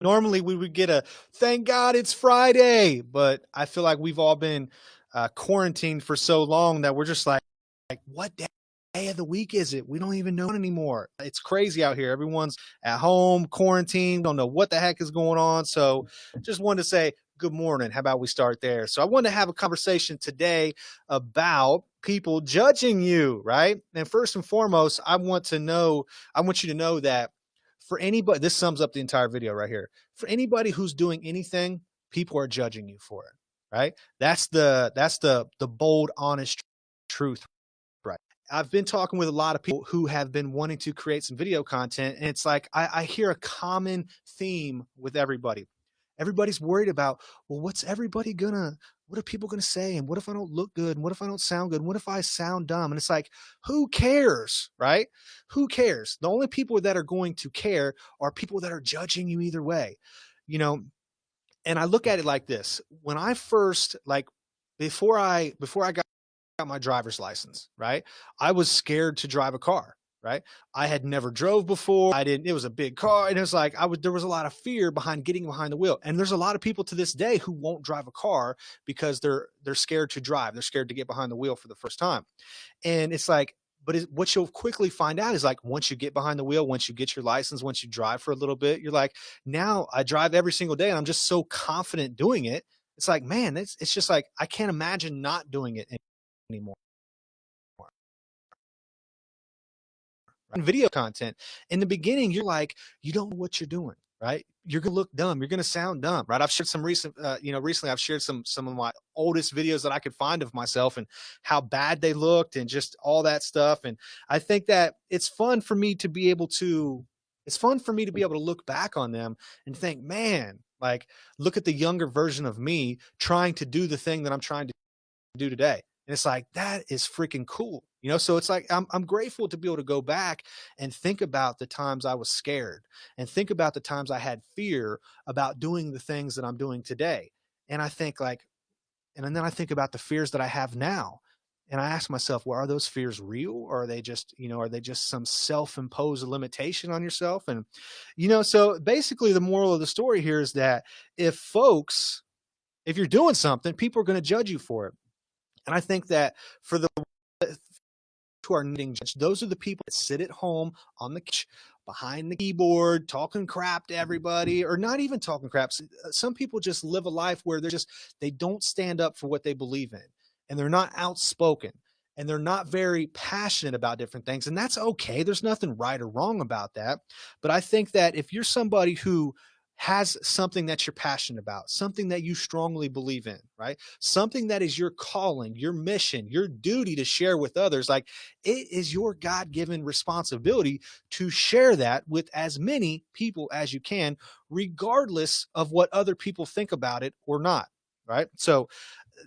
Normally we would get a thank God it's Friday, but I feel like we've all been quarantined for so long that we're just like what day of the week is it? We don't even know anymore. It's crazy out here. Everyone's at home, quarantined, don't know what the heck is going on. So just wanted to say good morning. How about we start there? So I wanted to have a conversation today about people judging you, right? And first and foremost, I want you to know that for anybody, this sums up the entire video right here. For anybody who's doing anything, people are judging you for it, right? That's the bold, honest truth, right? I've been talking with a lot of people who have been wanting to create some video content, and it's like I hear a common theme with everybody. Everybody's worried about, well, what are people gonna say? And what if I don't look good? And what if I don't sound good? And what if I sound dumb? And it's like, who cares, right? Who cares? The only people that are going to care are people that are judging you either way, you know. And I look at it like this: when I first like before I got my driver's license, right? I was scared to drive a car, right? I had never drove before. I didn't, it was a big car. And it was like, there was a lot of fear behind getting behind the wheel. And there's a lot of people to this day who won't drive a car because they're scared to drive. They're scared to get behind the wheel for the first time. And it's like, but what you'll quickly find out is like once you get behind the wheel, once you get your license, once you drive for a little bit, you're like, now I drive every single day and I'm just so confident doing it. It's like, man, it's just like I can't imagine not doing it anymore. And video content. In the beginning, you're like, you don't know what you're doing, right? You're gonna look dumb. You're gonna sound dumb, right? I've shared some recently I've shared some of my oldest videos that I could find of myself and how bad they looked and just all that stuff. And I think that it's fun for me to be able to look back on them and think, man, like look at the younger version of me trying to do the thing that I'm trying to do today. And it's like, that is freaking cool. So it's like I'm grateful to be able to go back and think about the times I was scared and think about the times I had fear about doing the things that I'm doing today. And I think like, and then I think about the fears that I have now. And I ask myself, well, are those fears real or are they just some self-imposed limitation on yourself? And, so basically the moral of the story here is that if you're doing something, people are going to judge you for it. And I think that for the who are needing judge, those are the people that sit at home on the couch behind the keyboard talking crap to everybody, or not even talking crap. Some people just live a life where they don't stand up for what they believe in, and they're not outspoken, and they're not very passionate about different things, and that's okay. There's nothing right or wrong about that. But I think that if you're somebody who has something that you're passionate about, something that you strongly believe in, right? Something that is your calling, your mission, your duty to share with others. Like it is your God given responsibility to share that with as many people as you can, regardless of what other people think about it or not. Right. So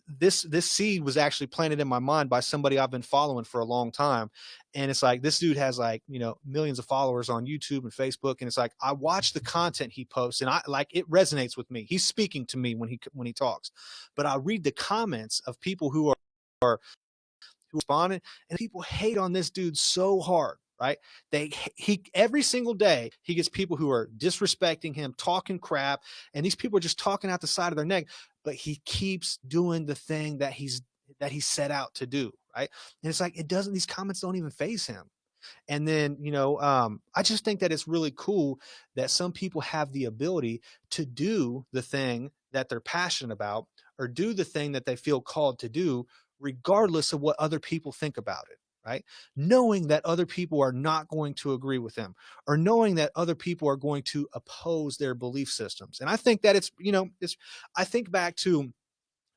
this seed was actually planted in my mind by somebody I've been following for a long time. And it's like this dude has like, millions of followers on YouTube and Facebook. And it's like I watch the content he posts and I like it resonates with me. He's speaking to me when he talks. But I read the comments of people who responded, and people hate on this dude so hard. Right? He every single day he gets people who are disrespecting him, talking crap, and these people are just talking out the side of their neck. But he keeps doing the thing that he set out to do. Right? And it's like these comments don't even faze him. And then, I just think that it's really cool that some people have the ability to do the thing that they're passionate about or do the thing that they feel called to do, regardless of what other people think about it. Right. Knowing that other people are not going to agree with them or knowing that other people are going to oppose their belief systems. And I think that I think back to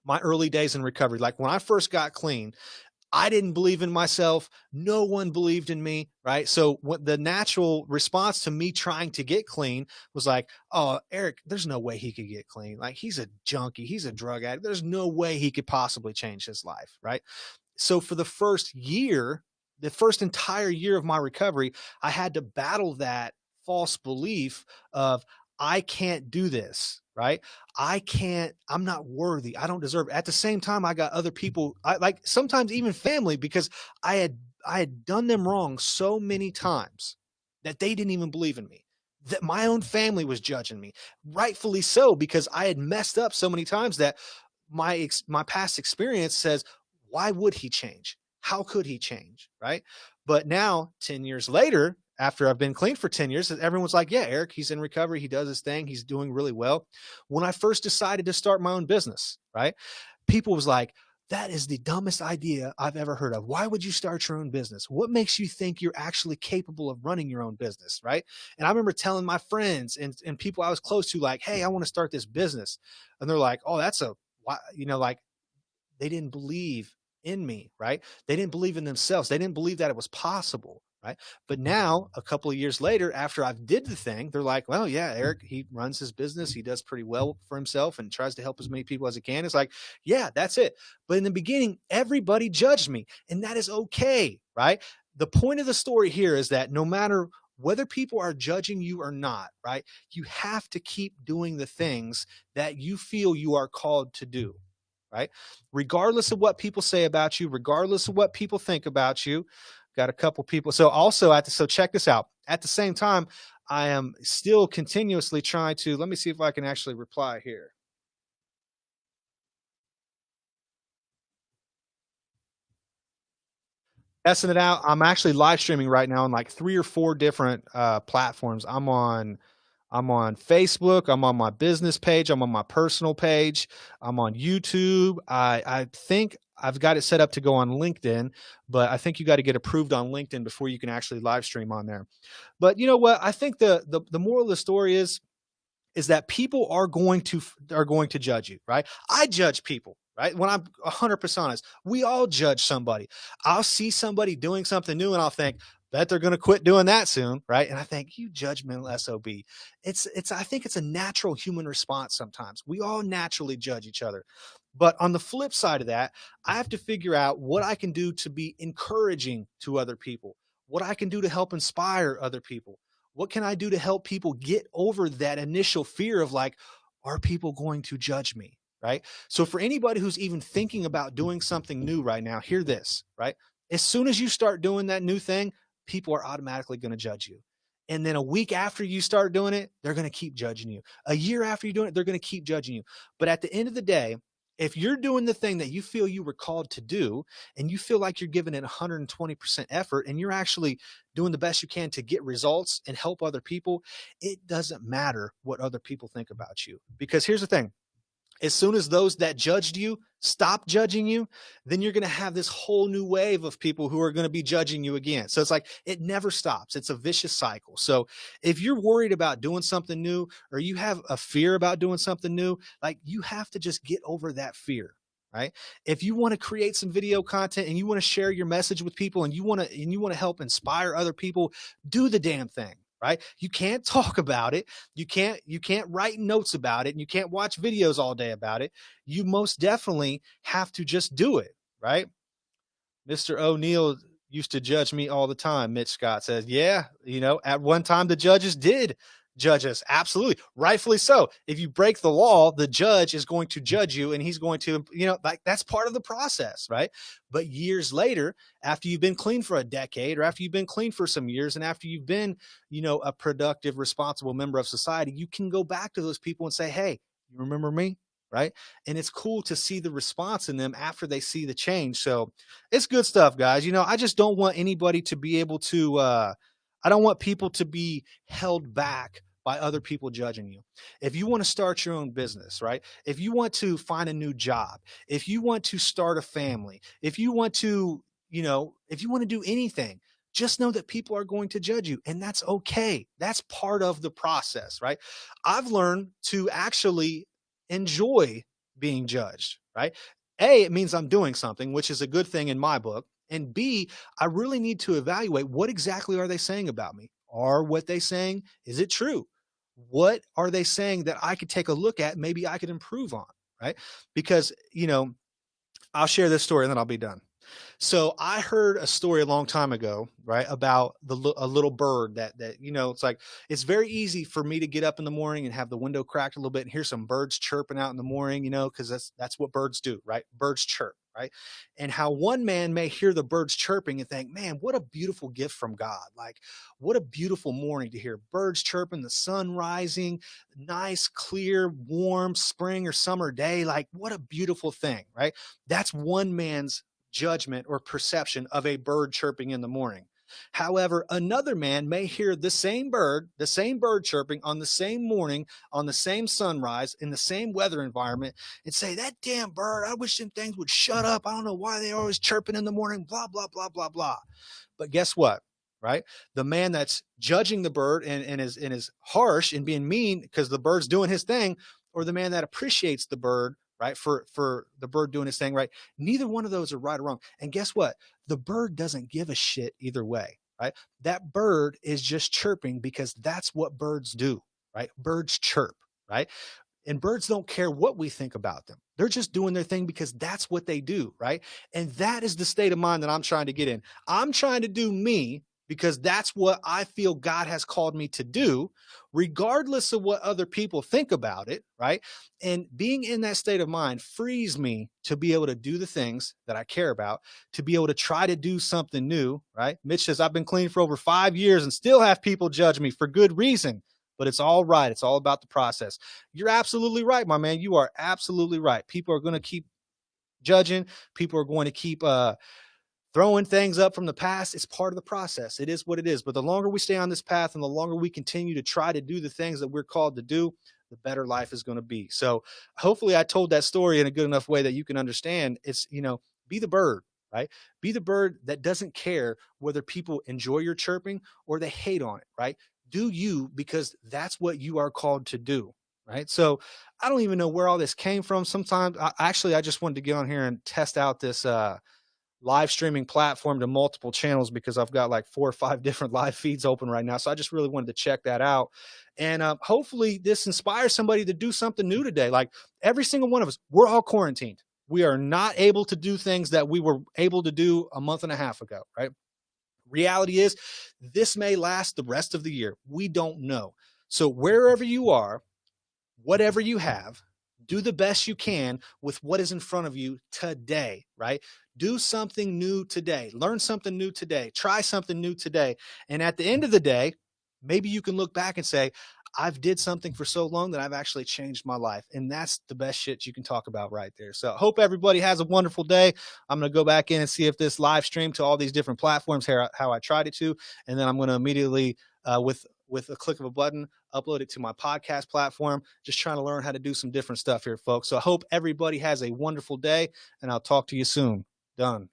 my early days in recovery. Like when I first got clean, I didn't believe in myself. No one believed in me. Right. So what the natural response to me trying to get clean was like, oh, Eric, there's no way he could get clean. Like he's a junkie. He's a drug addict. There's no way he could possibly change his life. Right. So for the first entire year of my recovery, I had to battle that false belief of I can't do this, right? I'm not worthy. I don't deserve it. At the same time, I got other people, I like sometimes even family, because I had done them wrong so many times that they didn't even believe in me. that my own family was judging me, rightfully so, because I had messed up so many times that my past experience says, why would he change? How could he change? Right. But now, 10 years later, after I've been clean for 10 years, everyone's like, yeah, Eric, he's in recovery. He does his thing. He's doing really well. When I first decided to start my own business, right, people was like, that is the dumbest idea I've ever heard of. Why would you start your own business? What makes you think you're actually capable of running your own business? Right. And I remember telling my friends and people I was close to, like, hey, I want to start this business. And they're like, oh, that's a, why, like, they didn't believe in me, right? They didn't believe in themselves. They didn't believe that it was possible, right? But now, a couple of years later, after I've did the thing, they're like, well, yeah, Eric, he runs his business. He does pretty well for himself and tries to help as many people as he can. It's like, yeah, that's it. But in the beginning, everybody judged me, and that is okay, right? The point of the story here is that no matter whether people are judging you or not, right? You have to keep doing the things that you feel you are called to do, right? Regardless of what people say about you, regardless of what people think about you. Got a couple people. So also so check this out. At the same time, I am still continuously trying to, let me see if I can actually reply here. Testing it out. I'm actually live streaming right now on like 3 or 4 different platforms. I'm on Facebook. I'm on my business page. I'm on my personal page. I'm on YouTube. I think I've got it set up to go on LinkedIn, but I think you got to get approved on LinkedIn before you can actually live stream on there. But you know what? I think the moral of the story is that people are going to judge you, right? I judge people, right? When I'm 100% honest, we all judge somebody. I'll see somebody doing something new and I'll think, bet they're going to quit doing that soon, right? And I think, you judgmental SOB. I think it's a natural human response sometimes. We all naturally judge each other. But on the flip side of that, I have to figure out what I can do to be encouraging to other people, what I can do to help inspire other people. What can I do to help people get over that initial fear of, like, are people going to judge me? Right. So for anybody who's even thinking about doing something new right now, hear this, right? As soon as you start doing that new thing, people are automatically going to judge you. And then a week after you start doing it, they're going to keep judging you. A year after you're doing it, they're going to keep judging you. But at the end of the day, if you're doing the thing that you feel you were called to do, and you feel like you're giving it 120% effort, and you're actually doing the best you can to get results and help other people, it doesn't matter what other people think about you. Because here's the thing, as soon as those that judged you stop judging you, then you're going to have this whole new wave of people who are going to be judging you again. So it's like, it never stops. It's a vicious cycle. So if you're worried about doing something new, or you have a fear about doing something new, like, you have to just get over that fear. Right. If you want to create some video content and you want to share your message with people, and you want to help inspire other people, do the damn thing. Right. You can't talk about it. You can't write notes about it, and you can't watch videos all day about it. You most definitely have to just do it. Right. Mr. O'Neill used to judge me all the time. Mitch Scott says, yeah, at one time the judges did judge us. Absolutely. Rightfully so. If you break the law, the judge is going to judge you, and he's going to, like, that's part of the process. Right. But years later, after you've been clean for a decade, or after you've been clean for some years, and after you've been, a productive, responsible member of society, you can go back to those people and say, hey, you remember me? Right. And it's cool to see the response in them after they see the change. So it's good stuff, guys. I just don't want anybody to be able to, I don't want people to be held back by other people judging you. If you want to start your own business, right? If you want to find a new job, if you want to start a family, if you want to, if you want to do anything, just know that people are going to judge you, and that's okay. That's part of the process, right? I've learned to actually enjoy being judged, right? A, it means I'm doing something, which is a good thing in my book. And B, I really need to evaluate, what exactly are they saying about me? Are what they saying, is it true? What are they saying that I could take a look at? Maybe I could improve on, right? Because, I'll share this story and then I'll be done. So I heard a story a long time ago, right, about a little bird that it's like, it's very easy for me to get up in the morning and have the window cracked a little bit and hear some birds chirping out in the morning, because that's what birds do, right? Birds chirp, right? And how one man may hear the birds chirping and think, man, what a beautiful gift from God. Like, what a beautiful morning to hear birds chirping, the sun rising, nice, clear, warm spring or summer day. Like, what a beautiful thing, right? That's one man's judgment or perception of a bird chirping in the morning. However, another man may hear the same bird chirping on the same morning, on the same sunrise, in the same weather environment, and say, that damn bird, I wish them things would shut up. I don't know why they're always chirping in the morning, blah, blah, blah, blah, blah. But guess what? Right? The man that's judging the bird and is harsh and being mean because the bird's doing his thing, or the man that appreciates the bird, right, for the bird doing his thing, right? Neither one of those are right or wrong. And guess what? The bird doesn't give a shit either way, right? That bird is just chirping because that's what birds do, right? Birds chirp, right? And birds don't care what we think about them. They're just doing their thing because that's what they do, right? And that is the state of mind that I'm trying to get in. I'm trying to do me because that's what I feel God has called me to do, regardless of what other people think about it, right? And being in that state of mind frees me to be able to do the things that I care about, to be able to try to do something new, right? Mitch says, I've been clean for over 5 years and still have people judge me for good reason. But it's all right. It's all about the process. You're absolutely right, my man. You are absolutely right. People are going to keep judging. People are going to keep throwing things up from the past. It's part of the process. It is what it is. But the longer we stay on this path and the longer we continue to try to do the things that we're called to do, the better life is going to be. So hopefully I told that story in a good enough way that you can understand. It's, be the bird, right? Be the bird that doesn't care whether people enjoy your chirping or they hate on it, right? Do you, because that's what you are called to do, right? So I don't even know where all this came from. Sometimes I just wanted to get on here and test out this live streaming platform to multiple channels because I've got like 4 or 5 different live feeds open right now. So I just really wanted to check that out. And hopefully this inspires somebody to do something new today. Like every single one of us, we're all quarantined. We are not able to do things that we were able to do a month and a half ago, right? Reality is this may last the rest of the year. We don't know. So wherever you are, whatever you have, do the best you can with what is in front of you today, right? Do something new today. Learn something new today. Try something new today. And at the end of the day, maybe you can look back and say, I've did something for so long that I've actually changed my life. And that's the best shit you can talk about right there. So I hope everybody has a wonderful day. I'm going to go back in and see if this live stream to all these different platforms here, how I tried it to. And then I'm going to immediately, with a click of a button, upload it to my podcast platform. Just trying to learn how to do some different stuff here, folks. So I hope everybody has a wonderful day, and I'll talk to you soon. Done.